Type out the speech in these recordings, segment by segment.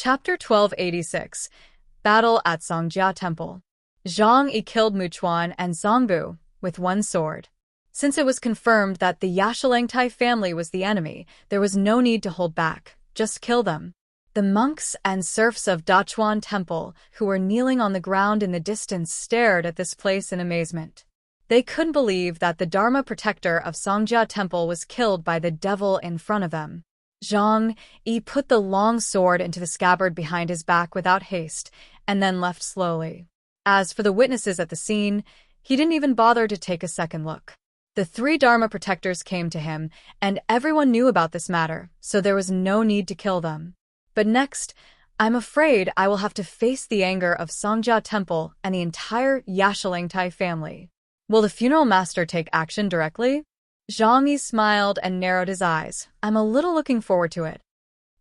Chapter 1286 Battle at Songjia Temple. Zhang Yi killed Muchuan and Zongbu with one sword. Since it was confirmed that the Yashalangtai family was the enemy, there was no need to hold back. Just kill them. The monks and serfs of Dachuan Temple, who were kneeling on the ground in the distance, stared at this place in amazement. They couldn't believe that the Dharma protector of Songjia Temple was killed by the devil in front of them. Zhang Yi put the long sword into the scabbard behind his back without haste, and then left slowly. As for the witnesses at the scene, he didn't even bother to take a second look. The three Dharma protectors came to him, and everyone knew about this matter, so there was no need to kill them. But next, I'm afraid I will have to face the anger of Songjia Temple and the entire Yashalangtai family. Will the funeral master take action directly? Zhang Yi smiled and narrowed his eyes. I'm a little looking forward to it.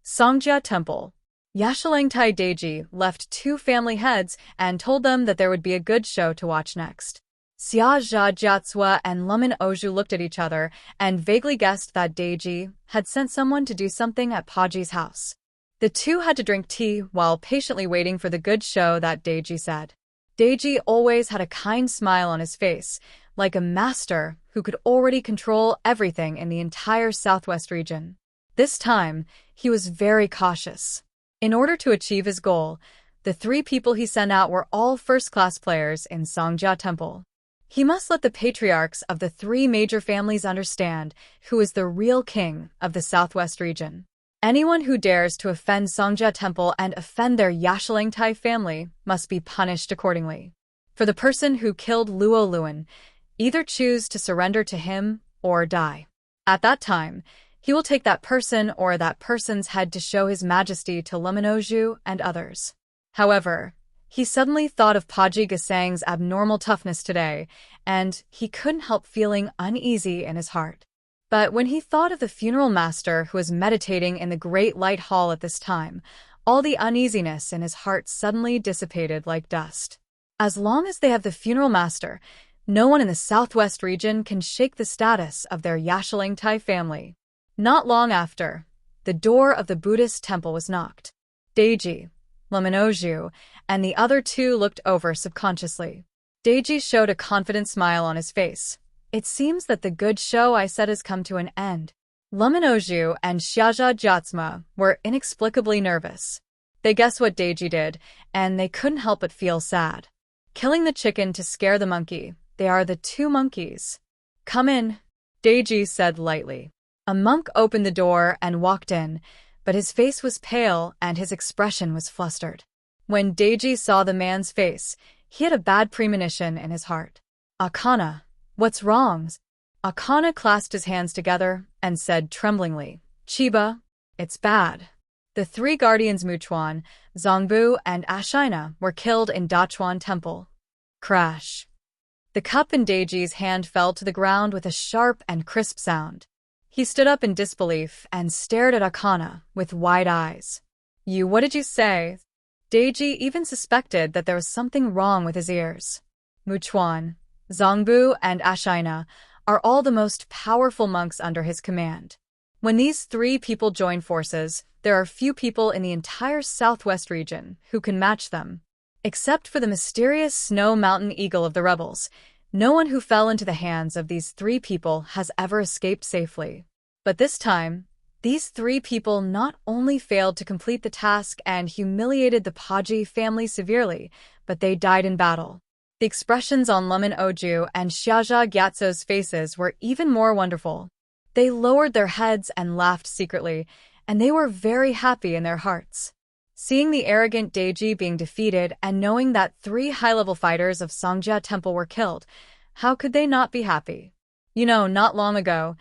Songjia Temple. Yashalangtai Deji left two family heads and told them that there would be a good show to watch next. Xia Jiatsua and Lumin Oju looked at each other and vaguely guessed that Deji had sent someone to do something at Paji's house. The two had to drink tea while patiently waiting for the good show that Deji said. Deji always had a kind smile on his face, like a master who could already control everything in the entire southwest region. This time, he was very cautious. In order to achieve his goal, the three people he sent out were all first-class players in Songjia Temple. He must let the patriarchs of the three major families understand who is the real king of the southwest region. Anyone who dares to offend Songjia Temple and offend their Yashalangtai family must be punished accordingly. For the person who killed Luo Luan, either choose to surrender to him or die. At that time, he will take that person or that person's head to show his majesty to Luminoju and others. However, he suddenly thought of Paji Gasang's abnormal toughness today, and he couldn't help feeling uneasy in his heart. But when he thought of the funeral master who was meditating in the Great Light Hall at this time, all the uneasiness in his heart suddenly dissipated like dust. As long as they have the funeral master, no one in the southwest region can shake the status of their Yashalangtai family. Not long after, the door of the Buddhist temple was knocked. Deji, Luminoju, and the other two looked over subconsciously. Deji showed a confident smile on his face. It seems that the good show I said has come to an end. Luminoju and Xiaja Jiatsma were inexplicably nervous. They guessed what Deji did, and they couldn't help but feel sad. Killing the chicken to scare the monkey, they are the two monkeys. Come in, Deji said lightly. A monk opened the door and walked in, but his face was pale and his expression was flustered. When Deji saw the man's face, he had a bad premonition in his heart. Akana, what's wrong? Akana clasped his hands together and said tremblingly, Chiba, it's bad. The three guardians Muchuan, Zongbu, and Ashina were killed in Dachuan Temple. Crash. The cup in Deji's hand fell to the ground with a sharp and crisp sound. He stood up in disbelief and stared at Akana with wide eyes. What did you say? Deji even suspected that there was something wrong with his ears. Muchuan, Zongbu, and Ashina are all the most powerful monks under his command. When these three people join forces, there are few people in the entire southwest region who can match them. Except for the mysterious snow mountain eagle of the rebels, no one who fell into the hands of these three people has ever escaped safely. But this time, these three people not only failed to complete the task and humiliated the Paji family severely, but they died in battle. The expressions on Lumin Oju and Xiaja Gyatso's faces were even more wonderful. They lowered their heads and laughed secretly, and they were very happy in their hearts. Seeing the arrogant Deji being defeated and knowing that three high-level fighters of Songjia Temple were killed, how could they not be happy? Not long ago,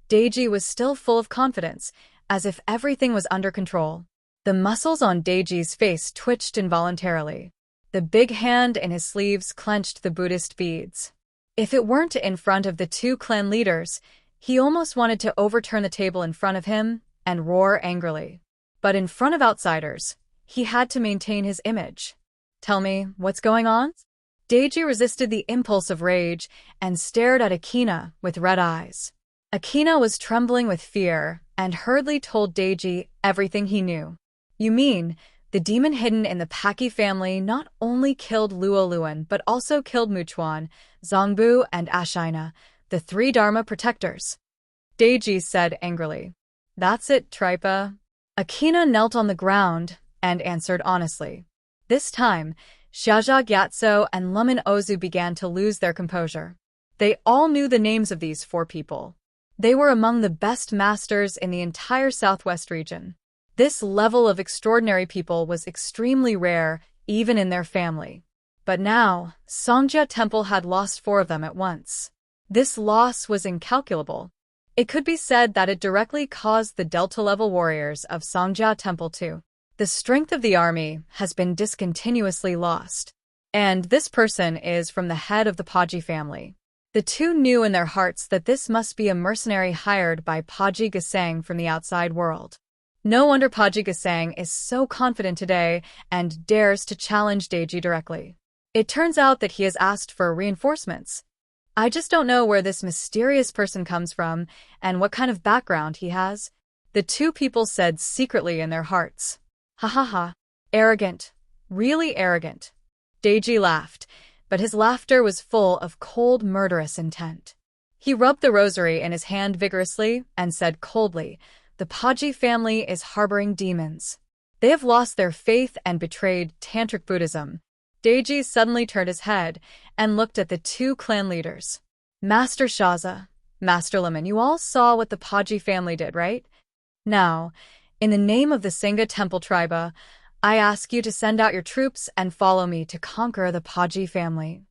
Deji was still full of confidence, as if everything was under control. The muscles on Deji's face twitched involuntarily. The big hand in his sleeves clenched the Buddhist beads. If it weren't in front of the two clan leaders, he almost wanted to overturn the table in front of him and roar angrily. But in front of outsiders, he had to maintain his image. Tell me, what's going on? Deji resisted the impulse of rage and stared at Akina with red eyes. Akina was trembling with fear and hurriedly told Deji everything he knew. You mean The demon hidden in the Paki family not only killed Luo Luan but also killed Muchuan, Zongbu, and Ashina, the three Dharma protectors. Deji said angrily. That's it, Tripa. Akina knelt on the ground and answered honestly. This time, Xiaxia Gyatso and Lumen Ozu began to lose their composure. They all knew the names of these four people. They were among the best masters in the entire southwest region. This level of extraordinary people was extremely rare, even in their family. But now, Songjia Temple had lost four of them at once. This loss was incalculable. It could be said that it directly caused the Delta-level warriors of Songjia Temple to. The strength of the army has been discontinuously lost. And this person is from the head of the Paji family. The two knew in their hearts that this must be a mercenary hired by Paji Gasang from the outside world. No wonder Paji Gasang is so confident today and dares to challenge Deji directly. It turns out that he has asked for reinforcements. I just don't know where this mysterious person comes from and what kind of background he has. The two people said secretly in their hearts. Ha ha ha. Arrogant. Really arrogant. Deji laughed, but his laughter was full of cold, murderous intent. He rubbed the rosary in his hand vigorously and said coldly, the Paji family is harboring demons. They have lost their faith and betrayed Tantric Buddhism. Deji suddenly turned his head and looked at the two clan leaders. Master Shaza, Master Lemon, you all saw what the Paji family did, right? Now, in the name of the Sangha Temple Tribe, I ask you to send out your troops and follow me to conquer the Paji family.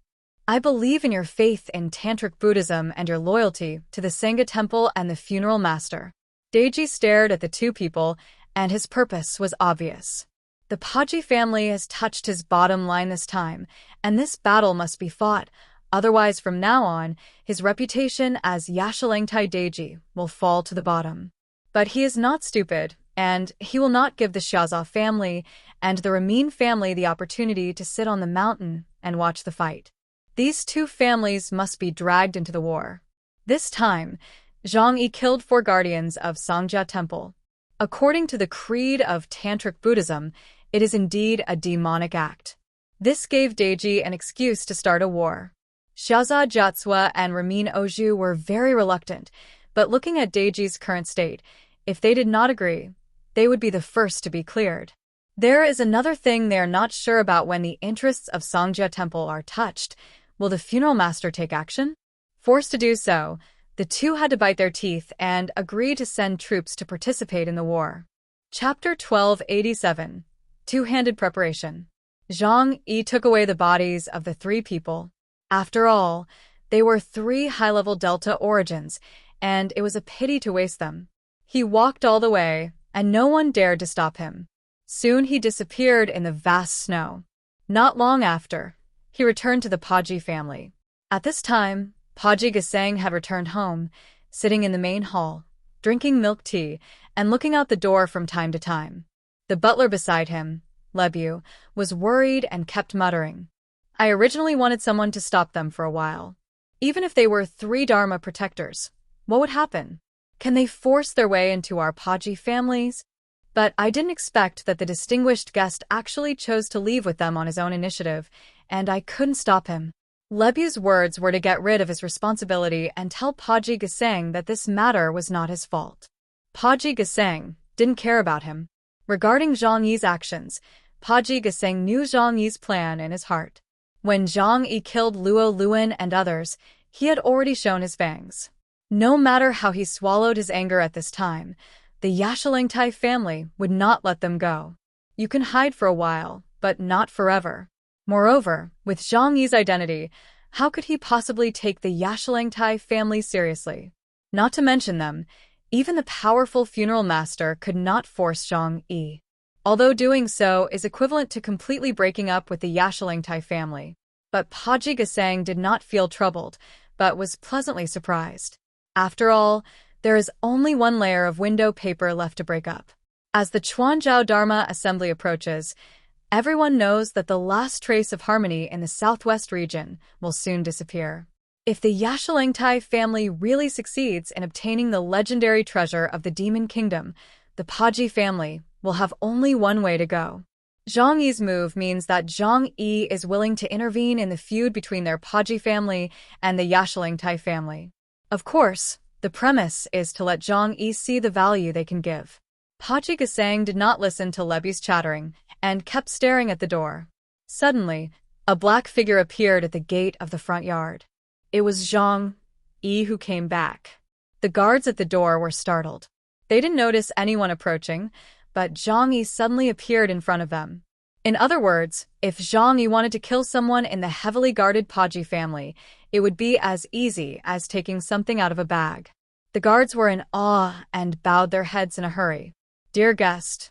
I believe in your faith in Tantric Buddhism and your loyalty to the Sangha Temple and the funeral master. Deji stared at the two people, and his purpose was obvious. The Paji family has touched his bottom line this time, and this battle must be fought. Otherwise, from now on, his reputation as Yashalangtai Deji will fall to the bottom. But he is not stupid, and he will not give the Xiaxia family and the Ramin family the opportunity to sit on the mountain and watch the fight. These two families must be dragged into the war. This time, Zhang Yi killed four guardians of Songjia Temple. According to the creed of Tantric Buddhism, it is indeed a demonic act. This gave Deji an excuse to start a war. Xiaxia Jiatsua and Ramin Oju were very reluctant, but looking at Deji's current state, if they did not agree, they would be the first to be cleared. There is another thing they are not sure about. When the interests of Songjia Temple are touched, will the funeral master take action? Forced to do so, the two had to bite their teeth and agree to send troops to participate in the war. Chapter 1287. Two-handed preparation. Zhang Yi took away the bodies of the three people. After all, they were three high-level Delta origins, and it was a pity to waste them. He walked all the way, and no one dared to stop him. Soon he disappeared in the vast snow. Not long after, he returned to the Paji family. At this time, Paji Gasang had returned home, sitting in the main hall, drinking milk tea, and looking out the door from time to time. The butler beside him, Lebu, was worried and kept muttering. I originally wanted someone to stop them for a while. Even if they were three Dharma protectors, what would happen? Can they force their way into our Paji families? But I didn't expect that the distinguished guest actually chose to leave with them on his own initiative, and I couldn't stop him. Lebu's words were to get rid of his responsibility and tell Paji Gasang that this matter was not his fault. Paji Gasang didn't care about him. Regarding Zhang Yi's actions, Paji Gasang knew Zhang Yi's plan in his heart. When Zhang Yi killed Luo Luan and others, he had already shown his fangs. No matter how he swallowed his anger at this time, the Yashalangtai family would not let them go. You can hide for a while, but not forever. Moreover, with Zhang Yi's identity, how could he possibly take the Yashalangtai family seriously? Not to mention them, even the powerful funeral master could not force Zhang Yi. Although doing so is equivalent to completely breaking up with the Yashalangtai family. But Paji Gasang did not feel troubled, but was pleasantly surprised. After all, there is only one layer of window paper left to break up. As the Chuanzhou Dharma Assembly approaches, everyone knows that the last trace of harmony in the southwest region will soon disappear. If the Yashalangtai family really succeeds in obtaining the legendary treasure of the Demon Kingdom, the Paji family will have only one way to go. Zhang Yi's move means that Zhang Yi is willing to intervene in the feud between their Paji family and the Yashalingtai family. Of course, the premise is to let Zhang Yi see the value they can give. Paji Gesang did not listen to Leby's chattering and kept staring at the door. Suddenly, a black figure appeared at the gate of the front yard. It was Zhang Yi who came back. The guards at the door were startled. They didn't notice anyone approaching, but Zhang Yi suddenly appeared in front of them. In other words, if Zhang Yi wanted to kill someone in the heavily guarded Paji family, it would be as easy as taking something out of a bag. The guards were in awe and bowed their heads in a hurry. Dear guest.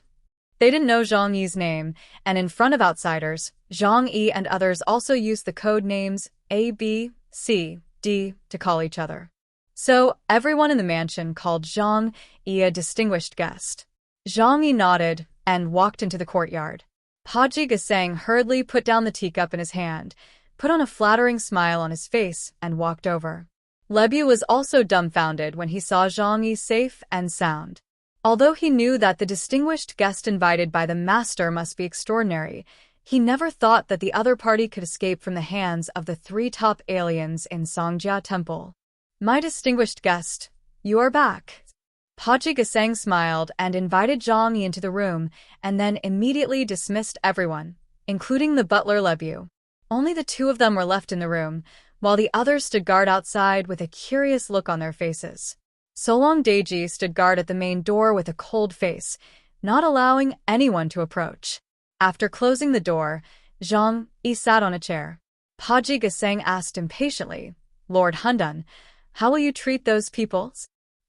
They didn't know Zhang Yi's name, and in front of outsiders, Zhang Yi and others also used the code names A, B, C, D to call each other. So, everyone in the mansion called Zhang Yi a distinguished guest. Zhang Yi nodded and walked into the courtyard. Paji Gesang hurriedly put down the teacup in his hand, put on a flattering smile on his face, and walked over. Leby was also dumbfounded when he saw Zhang Yi safe and sound. Although he knew that the distinguished guest invited by the master must be extraordinary, he never thought that the other party could escape from the hands of the three top aliens in Songjia Temple. My distinguished guest, you are back. Paji Gesang smiled and invited Zhang Yi into the room, and then immediately dismissed everyone, including the butler Leby. Only the two of them were left in the room, while the others stood guard outside with a curious look on their faces. Solong Daiji stood guard at the main door with a cold face, not allowing anyone to approach. After closing the door, Zhang Yi sat on a chair. Paji Gesang asked impatiently, Lord Hundun, how will you treat those people?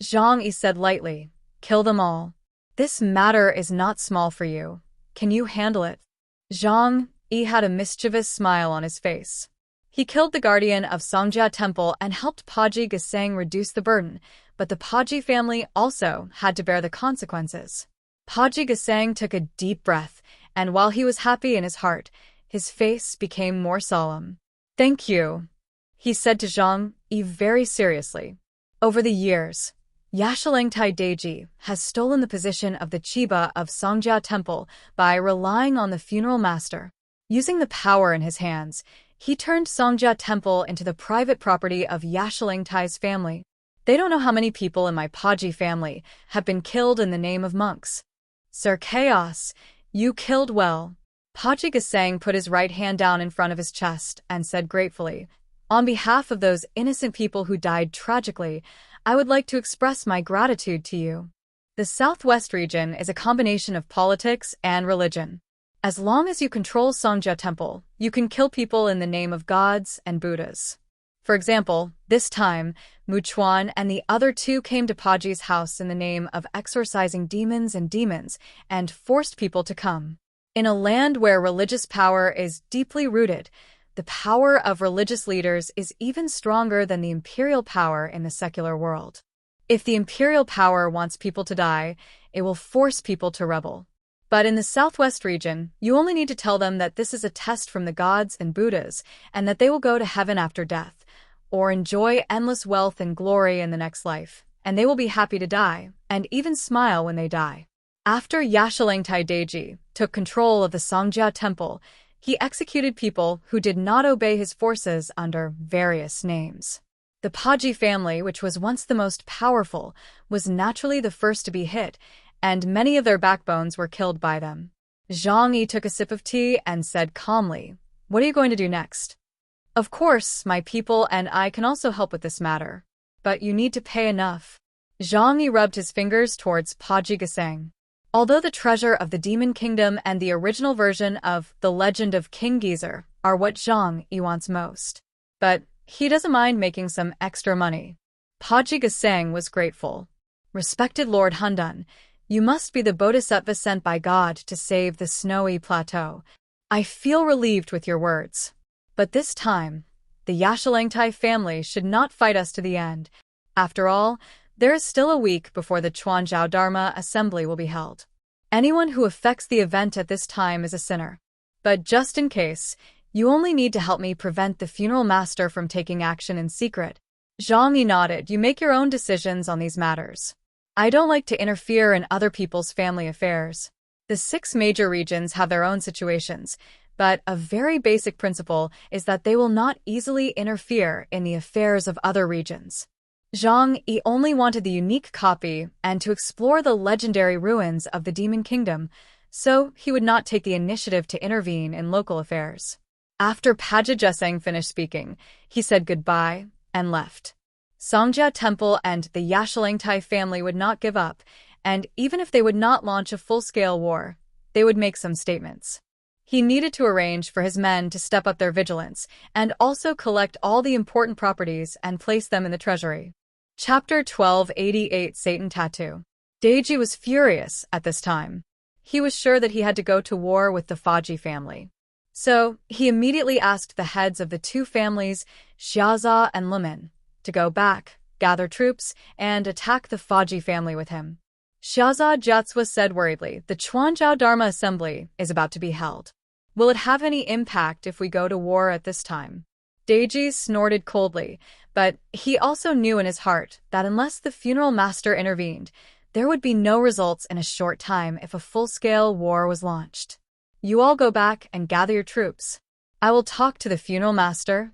Zhang Yi said lightly, kill them all. This matter is not small for you. Can you handle it? Zhang Yi had a mischievous smile on his face. He killed the guardian of Songjia Temple and helped Paji Gesang reduce the burden, but the Paji family also had to bear the consequences. Paji Gesang took a deep breath, and while he was happy in his heart, his face became more solemn. Thank you, he said to Zhang Yi very seriously. Over the years, Yashalingtai Daiji has stolen the position of the Chiba of Songjia Temple by relying on the funeral master. Using the power in his hands, he turned Songjia Temple into the private property of Yashalingtai's family. They don't know how many people in my Paji family have been killed in the name of monks. Sir Chaos, you killed well. Paji Gesang put his right hand down in front of his chest and said gratefully, on behalf of those innocent people who died tragically, I would like to express my gratitude to you. The Southwest region is a combination of politics and religion. As long as you control Songjia Temple, you can kill people in the name of gods and Buddhas. For example, this time, Muchuan and the other two came to Paji's house in the name of exorcising demons and forced people to come. In a land where religious power is deeply rooted, the power of religious leaders is even stronger than the imperial power in the secular world. If the imperial power wants people to die, it will force people to rebel. But in the Southwest region, you only need to tell them that this is a test from the gods and Buddhas, and that they will go to heaven after death, or enjoy endless wealth and glory in the next life, and they will be happy to die, and even smile when they die. After Yashalingtai Daiji took control of the Songjia Temple, he executed people who did not obey his forces under various names. The Paji family, which was once the most powerful, was naturally the first to be hit, and many of their backbones were killed by them. Zhang Yi took a sip of tea and said calmly, what are you going to do next? Of course, my people and I can also help with this matter. But you need to pay enough. Zhang Yi rubbed his fingers towards Paji Gesang. Although the treasure of the Demon Kingdom and the original version of The Legend of King Geezer are what Zhang Yi wants most. But he doesn't mind making some extra money. Paji Gesang was grateful. Respected Lord Hundun, you must be the bodhisattva sent by God to save the snowy plateau. I feel relieved with your words. But this time, the Yashalingtai family should not fight us to the end. After all, there is still a week before the Chuanzhao Dharma assembly will be held. Anyone who affects the event at this time is a sinner. But just in case, you only need to help me prevent the funeral master from taking action in secret. Zhang Yi nodded. You make your own decisions on these matters. I don't like to interfere in other people's family affairs. The 6 major regions have their own situations, but a very basic principle is that they will not easily interfere in the affairs of other regions. Zhang Yi only wanted the unique copy and to explore the legendary ruins of the Demon Kingdom, so he would not take the initiative to intervene in local affairs. After Paja Jeseng finished speaking, he said goodbye and left. Songjia Temple and the Yashalangtai family would not give up, and even if they would not launch a full-scale war, they would make some statements. He needed to arrange for his men to step up their vigilance and also collect all the important properties and place them in the treasury. Chapter 1288 Satan Tattoo. Deji was furious at this time. He was sure that he had to go to war with the Faji family. So, he immediately asked the heads of the 2 families, Xiaza and Lumin, to go back, gather troops, and attack the Faji family with him. Xiaza Jiatswa said worriedly, the Chuanzhao Dharma Assembly is about to be held. Will it have any impact if we go to war at this time? Deji snorted coldly, but he also knew in his heart that unless the funeral master intervened, there would be no results in a short time if a full-scale war was launched. You all go back and gather your troops. I will talk to the funeral master.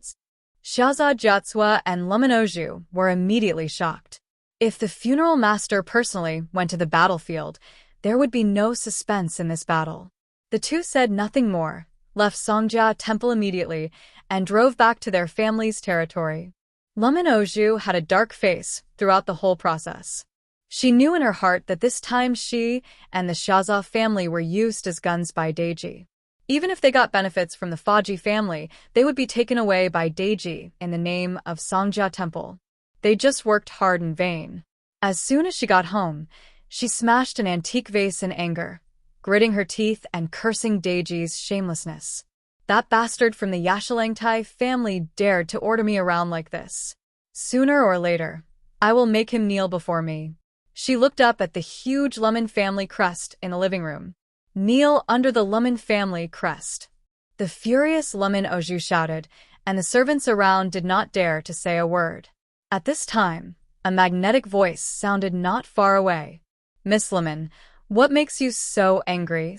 Xiaza Jiatswa and Luminoju were immediately shocked. If the funeral master personally went to the battlefield, there would be no suspense in this battle. The 2 said nothing more, left Songjia Temple immediately, and drove back to their family's territory. Luminoju had a dark face throughout the whole process. She knew in her heart that this time she and the Xiaza family were used as guns by Deji. Even if they got benefits from the Faji family, they would be taken away by Deji in the name of Songjia Temple. They just worked hard in vain. As soon as she got home, she smashed an antique vase in anger, gritting her teeth and cursing Deji's shamelessness. That bastard from the Yashalangtai family dared to order me around like this. Sooner or later, I will make him kneel before me. She looked up at the huge Lumin family crest in the living room. Kneel under the Lumin family crest. The furious Lumin Oju shouted, and the servants around did not dare to say a word. At this time, a magnetic voice sounded not far away. Miss Lumin, what makes you so angry?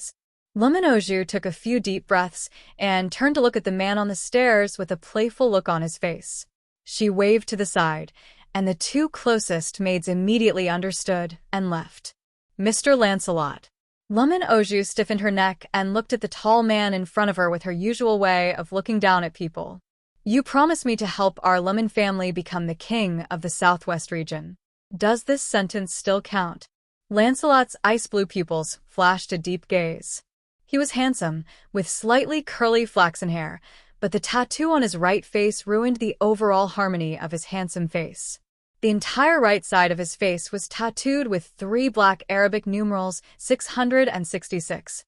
Lumin Oju took a few deep breaths and turned to look at the man on the stairs with a playful look on his face. She waved to the side, and the 2 closest maids immediately understood and left. Mr. Lancelot. Lumin Oju stiffened her neck and looked at the tall man in front of her with her usual way of looking down at people. You promised me to help our Lumin family become the king of the Southwest region. Does this sentence still count? Lancelot's ice-blue pupils flashed a deep gaze. He was handsome, with slightly curly flaxen hair, but the tattoo on his right face ruined the overall harmony of his handsome face. The entire right side of his face was tattooed with 3 black Arabic numerals 666.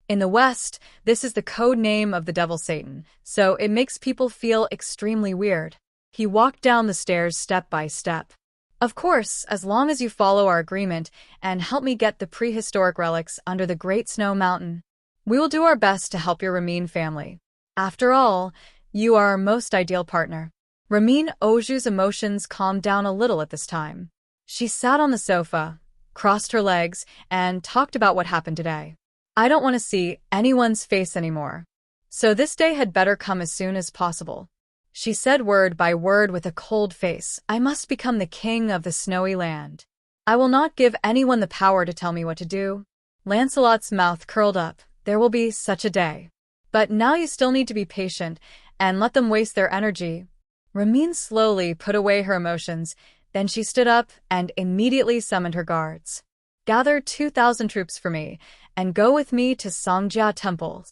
In the West, this is the code name of the devil Satan, so it makes people feel extremely weird. He walked down the stairs step by step. Of course, as long as you follow our agreement and help me get the prehistoric relics under the Great Snow Mountain, we will do our best to help your Ramin family. After all, you are our most ideal partner. Ramin Oju's emotions calmed down a little at this time. She sat on the sofa, crossed her legs, and talked about what happened today. I don't want to see anyone's face anymore. So this day had better come as soon as possible. She said word by word with a cold face, I must become the king of the snowy land. I will not give anyone the power to tell me what to do. Lancelot's mouth curled up. There will be such a day. But now you still need to be patient and let them waste their energy. Ramin slowly put away her emotions, then she stood up and immediately summoned her guards. Gather 2,000 troops for me, and go with me to Songjia Temple.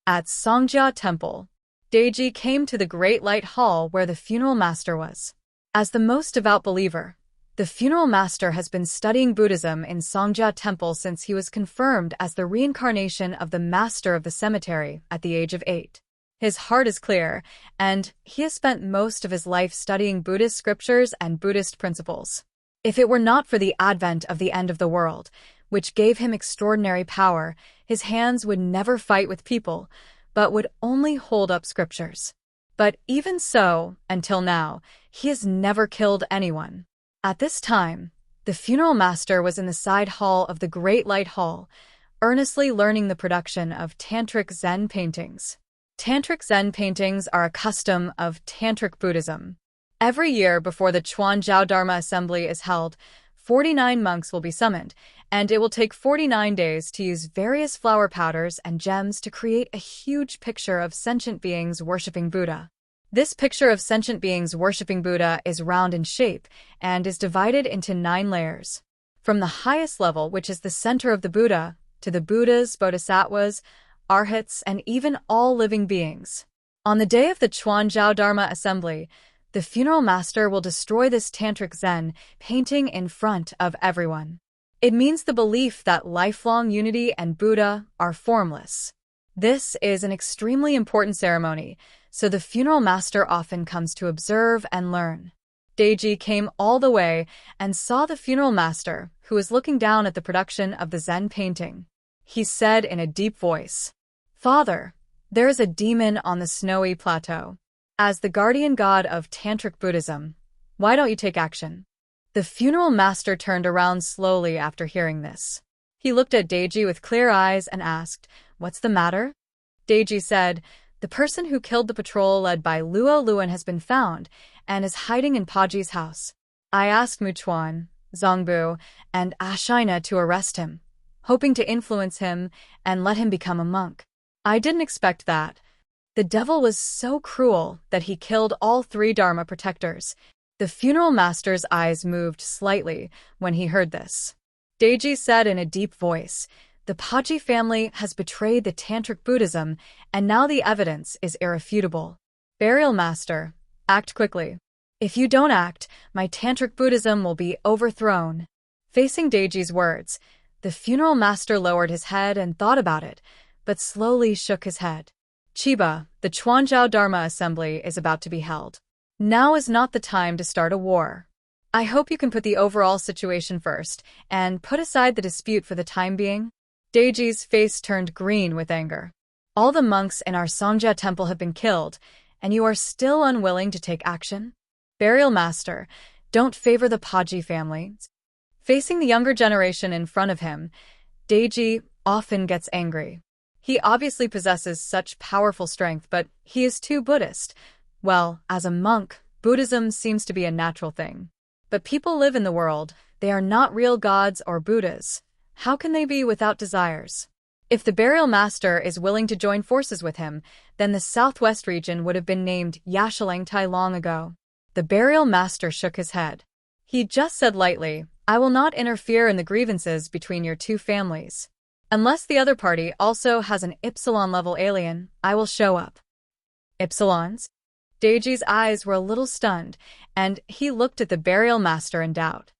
At Songjia Temple, Deji came to the Great Light Hall where the funeral master was. As the most devout believer, the funeral master has been studying Buddhism in Songjia Temple since he was confirmed as the reincarnation of the master of the cemetery at the age of 8. His heart is clear, and he has spent most of his life studying Buddhist scriptures and Buddhist principles. If it were not for the advent of the end of the world, which gave him extraordinary power, his hands would never fight with people, but would only hold up scriptures. But even so, until now, he has never killed anyone. At this time, the funeral master was in the side hall of the Great Light Hall, earnestly learning the production of Tantric Zen paintings. Tantric Zen paintings are a custom of Tantric Buddhism. Every year before the Chuanzhao Dharma Assembly is held, 49 monks will be summoned, and it will take 49 days to use various flower powders and gems to create a huge picture of sentient beings worshipping Buddha. This picture of sentient beings worshipping Buddha is round in shape and is divided into 9 layers. From the highest level, which is the center of the Buddha, to the Buddhas, Bodhisattvas, Arhats, and even all living beings. On the day of the Chuanzhao Dharma Assembly, the funeral master will destroy this Tantric Zen painting in front of everyone. It means the belief that lifelong unity and Buddha are formless. This is an extremely important ceremony, so the funeral master often comes to observe and learn. Deji came all the way and saw the funeral master, who was looking down at the production of the Zen painting. He said in a deep voice, "Father, there is a demon on the snowy plateau. As the guardian god of Tantric Buddhism, why don't you take action?" The funeral master turned around slowly after hearing this. He looked at Deji with clear eyes and asked, "What's the matter?" Deji said, "The person who killed the patrol led by Luo Luan has been found and is hiding in Paji's house. I asked Muchuan, Zongbu, and Ashina to arrest him, hoping to influence him and let him become a monk. I didn't expect that. The devil was so cruel that he killed all 3 Dharma protectors." The funeral master's eyes moved slightly when he heard this. Deji said in a deep voice, "The Paji family has betrayed the Tantric Buddhism, and now the evidence is irrefutable. Burial master, act quickly. If you don't act, my Tantric Buddhism will be overthrown." Facing Deji's words, the funeral master lowered his head and thought about it, but slowly shook his head. "Chiba, the Chuanzhao Dharma Assembly is about to be held. Now is not the time to start a war. I hope you can put the overall situation first and put aside the dispute for the time being." Deji's face turned green with anger. "All the monks in our Songjia temple have been killed, and you are still unwilling to take action? Burial master, don't favor the Paji family." Facing the younger generation in front of him, Deji often gets angry. He obviously possesses such powerful strength, but he is too Buddhist. Well, as a monk, Buddhism seems to be a natural thing. But people live in the world. They are not real gods or Buddhas. How can they be without desires? If the burial master is willing to join forces with him, then the southwest region would have been named Yashalangtai long ago. The burial master shook his head. He just said lightly, "I will not interfere in the grievances between your 2 families. Unless the other party also has an Epsilon-level alien, I will show up." Epsilons? Deji's eyes were a little stunned, and he looked at the burial master in doubt.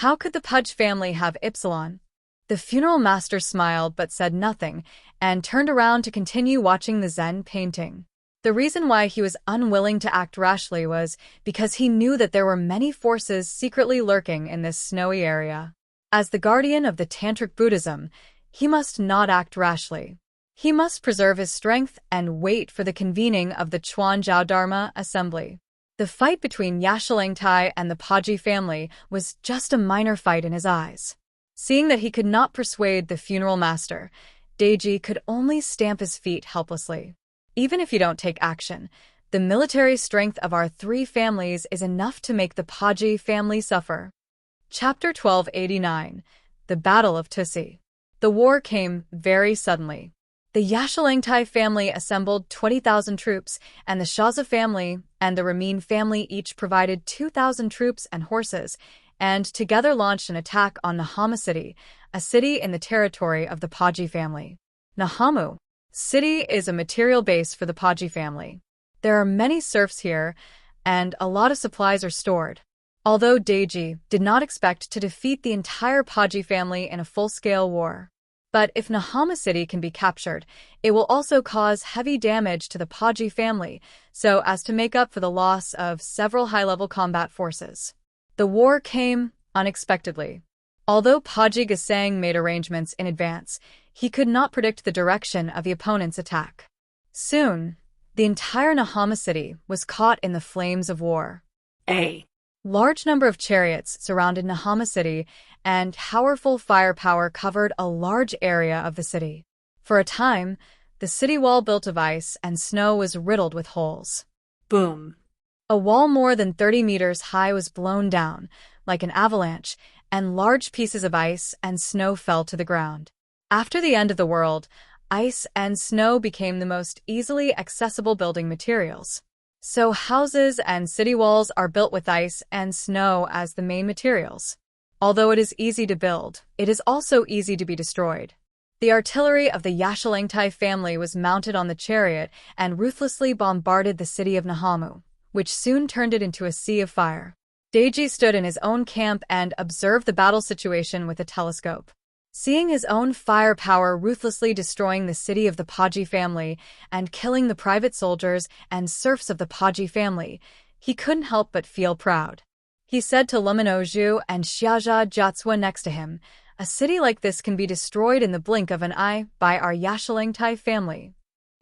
How could the Pudge family have Epsilon? The funeral master smiled but said nothing, and turned around to continue watching the Zen painting. The reason why he was unwilling to act rashly was because he knew that there were many forces secretly lurking in this snowy area. As the guardian of the Tantric Buddhism, he must not act rashly. He must preserve his strength and wait for the convening of the Chuanzhao Dharma Assembly. The fight between Yashalangtai and the Paji family was just a minor fight in his eyes. Seeing that he could not persuade the funeral master, Deji could only stamp his feet helplessly. Even if you don't take action, the military strength of our 3 families is enough to make the Paji family suffer. Chapter 1289, The Battle of Tusi. The war came very suddenly. The Yashalangtai family assembled 20,000 troops, and the Shaza family and the Ramin family each provided 2,000 troops and horses, and together launched an attack on Nahama City, a city in the territory of the Paji family. Nahamu City is a material base for the Paji family. There are many serfs here, and a lot of supplies are stored. Although Deji did not expect to defeat the entire Paji family in a full-scale war. But if Nahama City can be captured, it will also cause heavy damage to the Paji family, so as to make up for the loss of several high-level combat forces. The war came unexpectedly. Although Paji Gesang made arrangements in advance, he could not predict the direction of the opponent's attack. Soon, the entire Nahama City was caught in the flames of war. Large number of chariots surrounded Nahama city, and powerful firepower covered a large area of the city. For a time, the city wall built of ice and snow was riddled with holes. Boom. A wall more than 30 meters high was blown down, like an avalanche, and large pieces of ice and snow fell to the ground. After the end of the world, ice and snow became the most easily accessible building materials. So houses and city walls are built with ice and snow as the main materials. Although it is easy to build, it is also easy to be destroyed. The artillery of the Yashalangtai family was mounted on the chariot and ruthlessly bombarded the city of Nahamu, which soon turned it into a sea of fire. Deji stood in his own camp and observed the battle situation with a telescope. Seeing his own firepower ruthlessly destroying the city of the Paji family and killing the private soldiers and serfs of the Paji family, he couldn't help but feel proud. He said to Luminoju and Xiaja Jatsua next to him, "A city like this can be destroyed in the blink of an eye by our Yashalangtai family.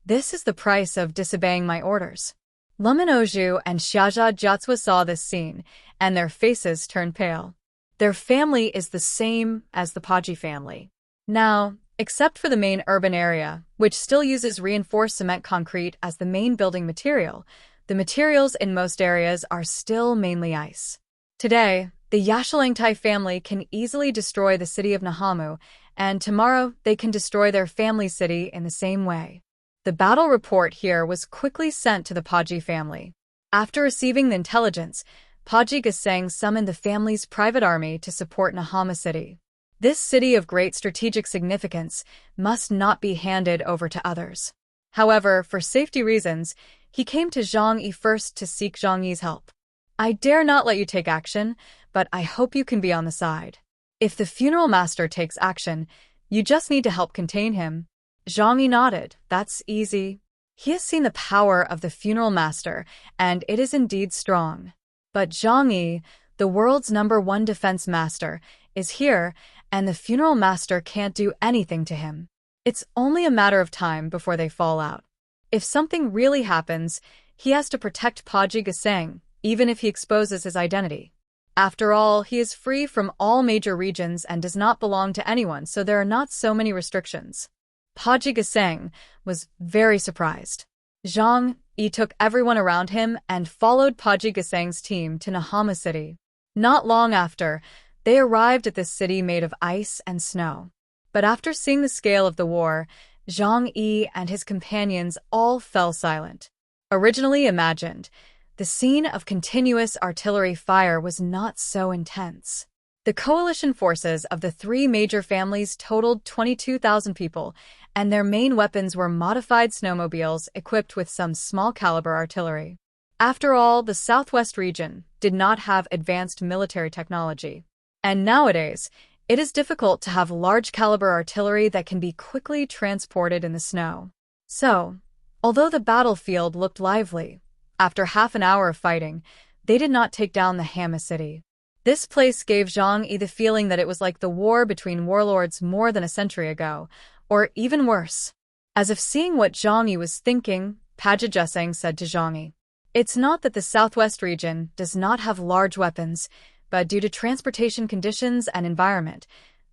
This is the price of disobeying my orders." Luminoju and Xiaja Jatsua saw this scene, and their faces turned pale. Their family is the same as the Paji family. Now, except for the main urban area, which still uses reinforced cement concrete as the main building material, the materials in most areas are still mainly ice. Today, the Yashalangtai family can easily destroy the city of Nahamu, and tomorrow they can destroy their family city in the same way. The battle report here was quickly sent to the Paji family. After receiving the intelligence, Paji Gesang summoned the family's private army to support Nahama city. This city of great strategic significance must not be handed over to others. However, for safety reasons, he came to Zhang Yi first to seek Zhang Yi's help. "I dare not let you take action, but I hope you can be on the side. If the funeral master takes action, you just need to help contain him." Zhang Yi nodded. "That's easy. He has seen the power of the funeral master, and it is indeed strong. But Zhang Yi, the world's #1 defense master, is here, and the funeral master can't do anything to him. It's only a matter of time before they fall out. If something really happens, he has to protect Paji Gesang, even if he exposes his identity. After all, he is free from all major regions and does not belong to anyone, so there are not so many restrictions." Paji Gesang was very surprised. Zhang Yi took everyone around him and followed Paji Gesang's team to Nahama city. Not long after, they arrived at this city made of ice and snow. But after seeing the scale of the war, Zhang Yi and his companions all fell silent. Originally imagined, the scene of continuous artillery fire was not so intense. The coalition forces of the three major families totaled 22,000 people, and their main weapons were modified snowmobiles equipped with some small-caliber artillery. After all, the southwest region did not have advanced military technology. And nowadays, it is difficult to have large-caliber artillery that can be quickly transported in the snow. So, although the battlefield looked lively, after half an hour of fighting, they did not take down the Hama city. This place gave Zhang Yi the feeling that it was like the war between warlords more than a century ago, or even worse. As if seeing what Zhang Yi was thinking, Paji Gesang said to Zhang Yi, "It's not that the southwest region does not have large weapons, but due to transportation conditions and environment,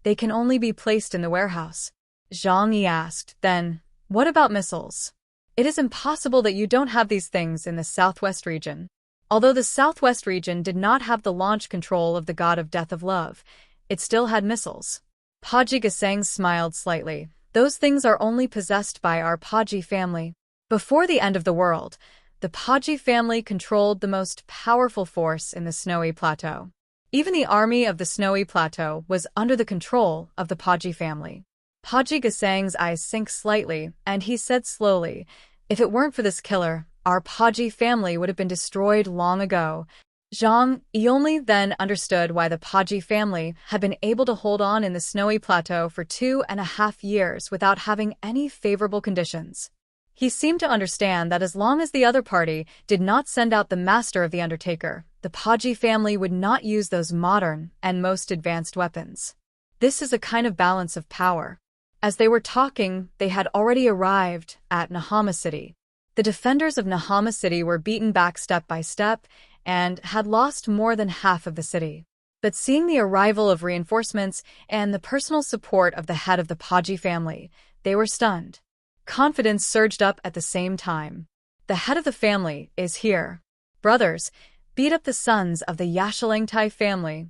they can only be placed in the warehouse." Zhang Yi asked, "Then, what about missiles?" "It is impossible that you don't have these things in the southwest region." Although the southwest region did not have the launch control of the god of death of love, it still had missiles. Paji Gesang smiled slightly. "Those things are only possessed by our Paji family." Before the end of the world, the Paji family controlled the most powerful force in the Snowy Plateau. Even the army of the Snowy Plateau was under the control of the Paji family. Paji Gesang's eyes sank slightly, and he said slowly, "If it weren't for this killer, our Paji family would have been destroyed long ago." Zhang Yi only then understood why the Paji family had been able to hold on in the Snowy Plateau for 2.5 years without having any favorable conditions. He seemed to understand that as long as the other party did not send out the master of the Undertaker, the Paji family would not use those modern and most advanced weapons. This is a kind of balance of power. As they were talking, they had already arrived at Nahama city. The defenders of Nahama City were beaten back step by step and had lost more than half of the city. But seeing the arrival of reinforcements and the personal support of the head of the Paji family, they were stunned. Confidence surged up at the same time. The head of the family is here. Brothers, beat up the sons of the Yashalengtai family.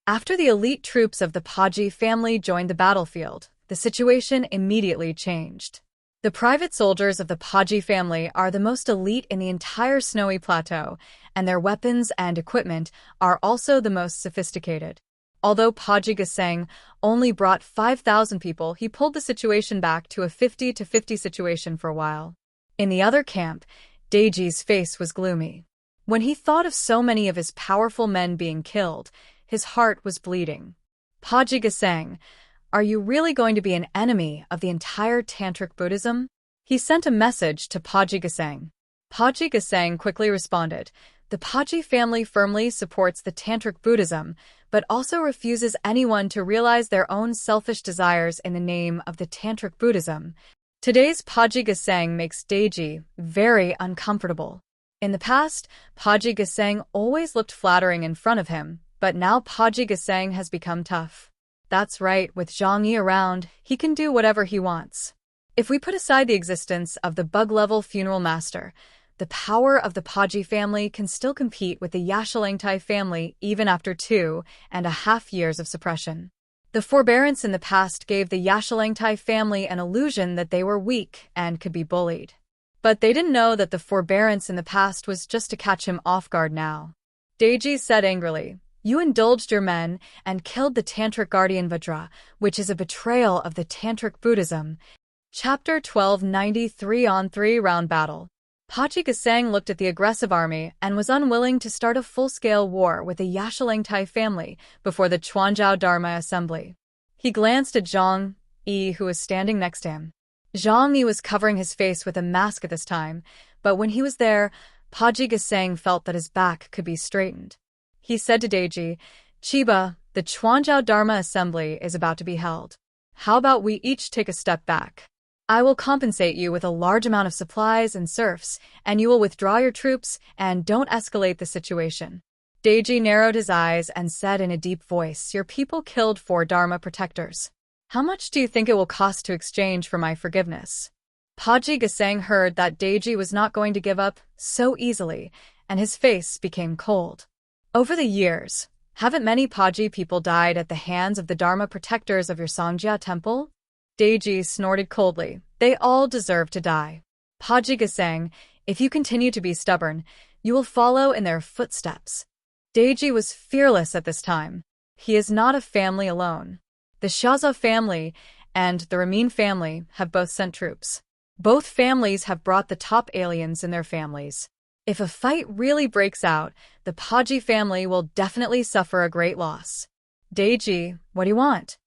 After the elite troops of the Paji family joined the battlefield, the situation immediately changed. The private soldiers of the Paji family are the most elite in the entire snowy plateau, and their weapons and equipment are also the most sophisticated. Although Paji Gesang only brought 5,000 people, he pulled the situation back to a 50-50 situation for a while. In the other camp, Deiji's face was gloomy. When he thought of so many of his powerful men being killed, his heart was bleeding. Paji Gesang, are you really going to be an enemy of the entire Tantric Buddhism? He sent a message to Paji Gesang. Paji Gesang quickly responded, the Paji family firmly supports the Tantric Buddhism, but also refuses anyone to realize their own selfish desires in the name of the Tantric Buddhism. Today's Paji Gesang makes Deiji very uncomfortable. In the past, Paji Gesang always looked flattering in front of him, but now Paji Gesang has become tough. That's right, with Zhang Yi around, he can do whatever he wants. If we put aside the existence of the bug-level funeral master, the power of the Paji family can still compete with the Yashalengtai family even after 2.5 years of suppression. The forbearance in the past gave the Yashalengtai family an illusion that they were weak and could be bullied. But they didn't know that the forbearance in the past was just to catch him off guard now. Deiji said angrily, you indulged your men and killed the Tantric Guardian Vajra, which is a betrayal of the Tantric Buddhism. Chapter 1293 on 3-round battle. Paji Gesang looked at the aggressive army and was unwilling to start a full-scale war with the Yashalengtai family before the Chuanzhou Dharma assembly. He glanced at Zhang Yi, who was standing next to him. Zhang Yi was covering his face with a mask at this time, but when he was there, Paji Gesang felt that his back could be straightened. He said to Deiji, Chiba, the Chuanzhou Dharma assembly is about to be held. How about we each take a step back? I will compensate you with a large amount of supplies and serfs, and you will withdraw your troops and don't escalate the situation. Deiji narrowed his eyes and said in a deep voice, your people killed 4 Dharma protectors. How much do you think it will cost to exchange for my forgiveness? Paji Gesang heard that Deiji was not going to give up so easily, and his face became cold. Over the years, haven't many Paji people died at the hands of the Dharma protectors of your Songjia temple? Deiji snorted coldly. They all deserve to die. Paji Gesang, if you continue to be stubborn, you will follow in their footsteps. Deiji was fearless at this time. He is not a family alone. The Shaza family and the Ramin family have both sent troops. Both families have brought the top aliens in their families. If a fight really breaks out, the Paji family will definitely suffer a great loss. Deiji, what do you want?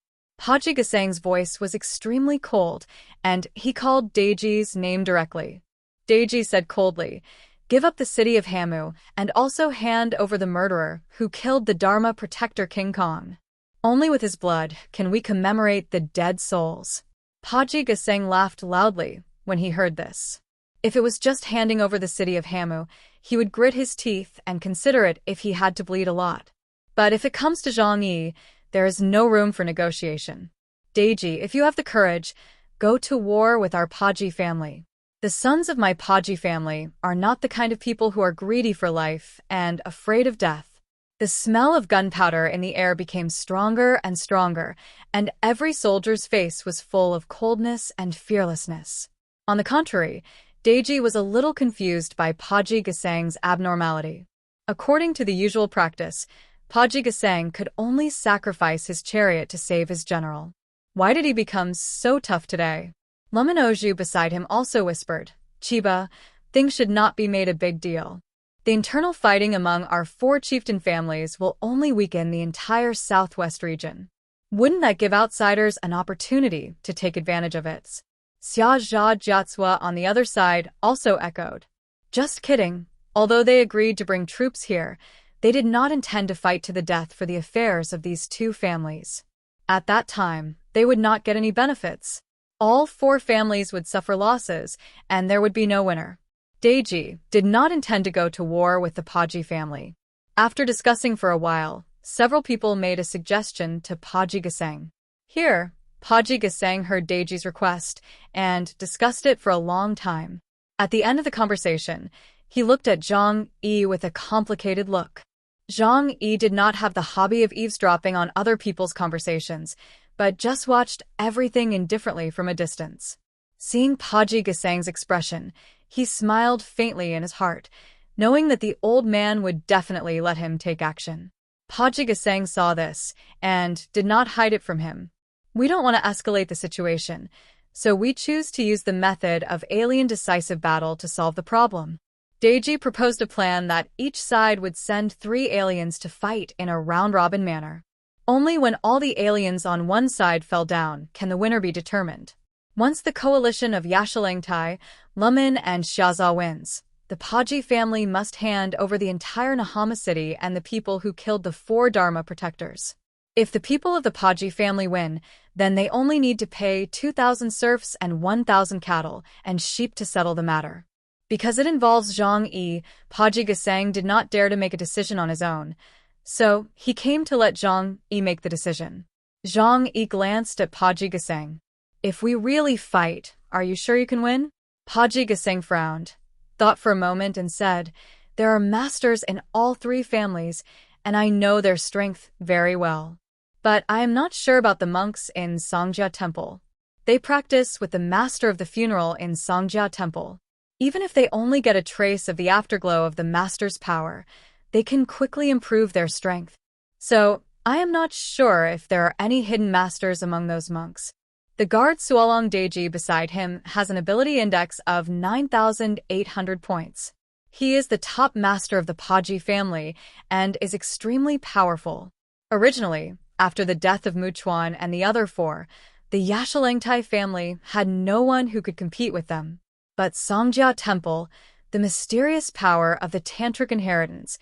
Paji Gesang's voice was extremely cold, and he called Deiji's name directly. Deiji said coldly, give up the city of Hamu and also hand over the murderer who killed the Dharma protector King Kong. Only with his blood can we commemorate the dead souls. Paji Gesang laughed loudly when he heard this. If it was just handing over the city of Hamu, he would grit his teeth and consider it if he had to bleed a lot. But if it comes to Zhang Yi, there is no room for negotiation. Deiji, if you have the courage, go to war with our Paji family. The sons of my Paji family are not the kind of people who are greedy for life and afraid of death. The smell of gunpowder in the air became stronger and stronger, and every soldier's face was full of coldness and fearlessness. On the contrary, Deiji was a little confused by Paji Gesang's abnormality. According to the usual practice, Paji Gesang could only sacrifice his chariot to save his general. Why did he become so tough today? Luminoju beside him also whispered, Chiba, things should not be made a big deal. The internal fighting among our 4 chieftain families will only weaken the entire southwest region. Wouldn't that give outsiders an opportunity to take advantage of it? Xia Jia Jiatsua on the other side also echoed. Just kidding. Although they agreed to bring troops here, they did not intend to fight to the death for the affairs of these 2 families. At that time, they would not get any benefits. All 4 families would suffer losses, and there would be no winner. Deji did not intend to go to war with the Paji family. After discussing for a while, several people made a suggestion to Paji Gesang. Here, Paji Gesang heard Deji's request and discussed it for a long time. At the end of the conversation, he looked at Zhang Yi with a complicated look. Zhang Yi did not have the hobby of eavesdropping on other people's conversations, but just watched everything indifferently from a distance. Seeing Paji Gesang's expression, he smiled faintly in his heart, knowing that the old man would definitely let him take action. Paji Gesang saw this and did not hide it from him. We don't want to escalate the situation, so we choose to use the method of alien decisive battle to solve the problem. Deji proposed a plan that each side would send 3 aliens to fight in a round-robin manner. Only when all the aliens on one side fell down can the winner be determined. Once the coalition of Yashalangtai, Lumin, and Xiaza wins, the Paji family must hand over the entire Nahama city and the people who killed the 4 Dharma protectors. If the people of the Paji family win, then they only need to pay 2,000 serfs and 1,000 cattle and sheep to settle the matter. Because it involves Zhang Yi, Paji Gesang did not dare to make a decision on his own, so he came to let Zhang Yi make the decision. Zhang Yi glanced at Paji Gesang. If we really fight, are you sure you can win? Paji Gesang frowned, thought for a moment and said, there are masters in all 3 families, and I know their strength very well. But I am not sure about the monks in Songjia Temple. They practice with the master of the funeral in Songjia Temple. Even if they only get a trace of the afterglow of the master's power, they can quickly improve their strength. So, I am not sure if there are any hidden masters among those monks. The guard Suolong Deji beside him has an ability index of 9,800 points. He is the top master of the Paji family and is extremely powerful. Originally, after the death of Muchuan and the other 4, the Yashalangtai family had no one who could compete with them. But Songjia Temple, the mysterious power of the tantric inheritance,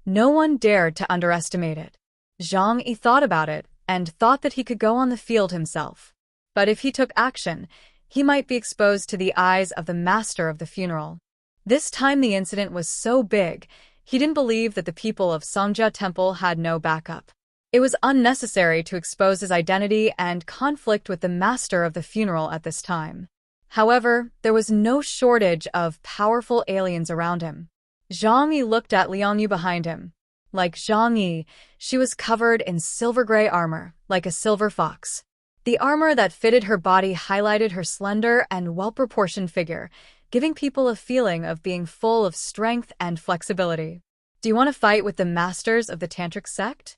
no one dared to underestimate it. Zhang Yi thought about it and thought that he could go on the field himself. But if he took action, he might be exposed to the eyes of the master of the funeral. This time the incident was so big, he didn't believe that the people of Songjia Temple had no backup. It was unnecessary to expose his identity and conflict with the master of the funeral at this time. However, there was no shortage of powerful aliens around him. Zhang Yi looked at Liang Yu behind him. Like Zhang Yi, she was covered in silver-gray armor, like a silver fox. The armor that fitted her body highlighted her slender and well-proportioned figure, giving people a feeling of being full of strength and flexibility. Do you want to fight with the masters of the tantric sect?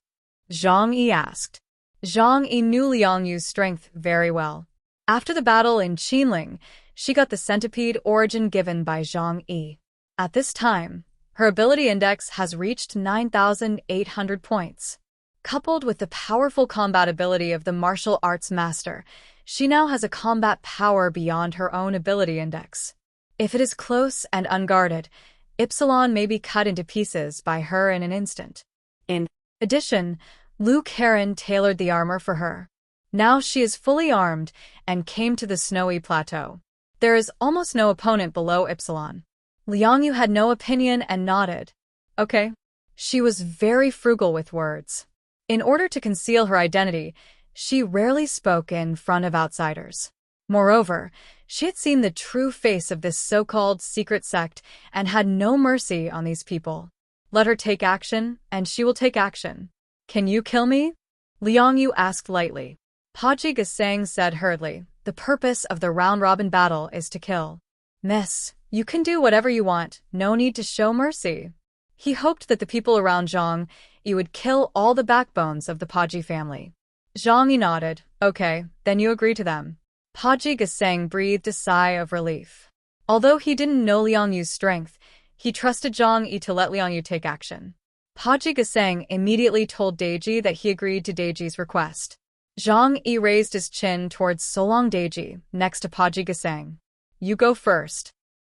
Zhang Yi asked. Zhang Yi knew Liang Yu's strength very well. After the battle in Qinling, she got the centipede origin given by Zhang Yi. At this time, her ability index has reached 9,800 points. Coupled with the powerful combat ability of the martial arts master, she now has a combat power beyond her own ability index. If it is close and unguarded, Ypsilon may be cut into pieces by her in an instant. In addition, Lu Karen tailored the armor for her. Now she is fully armed and came to the snowy plateau. There is almost no opponent below Ypsilon. Liang Yu had no opinion and nodded. Okay. She was very frugal with words. In order to conceal her identity, she rarely spoke in front of outsiders. Moreover, she had seen the true face of this so-called secret sect and had no mercy on these people. Let her take action, and she will take action. Can you kill me? Liang Yu asked lightly. Paji Gesang said hurriedly, the purpose of the round-robin battle is to kill. Miss, you can do whatever you want, no need to show mercy. He hoped that the people around Zhang Yi would kill all the backbones of the Paji family. Zhang Yi nodded. Okay, then you agree to them. Paji Gesang breathed a sigh of relief. Although he didn't know Liang Yu's strength, he trusted Zhang Yi to let Liang Yu take action. Paji Gesang immediately told Deji that he agreed to Deji's request. Zhang Yi raised his chin towards Solong Deji, next to Paji Gesang. You go first.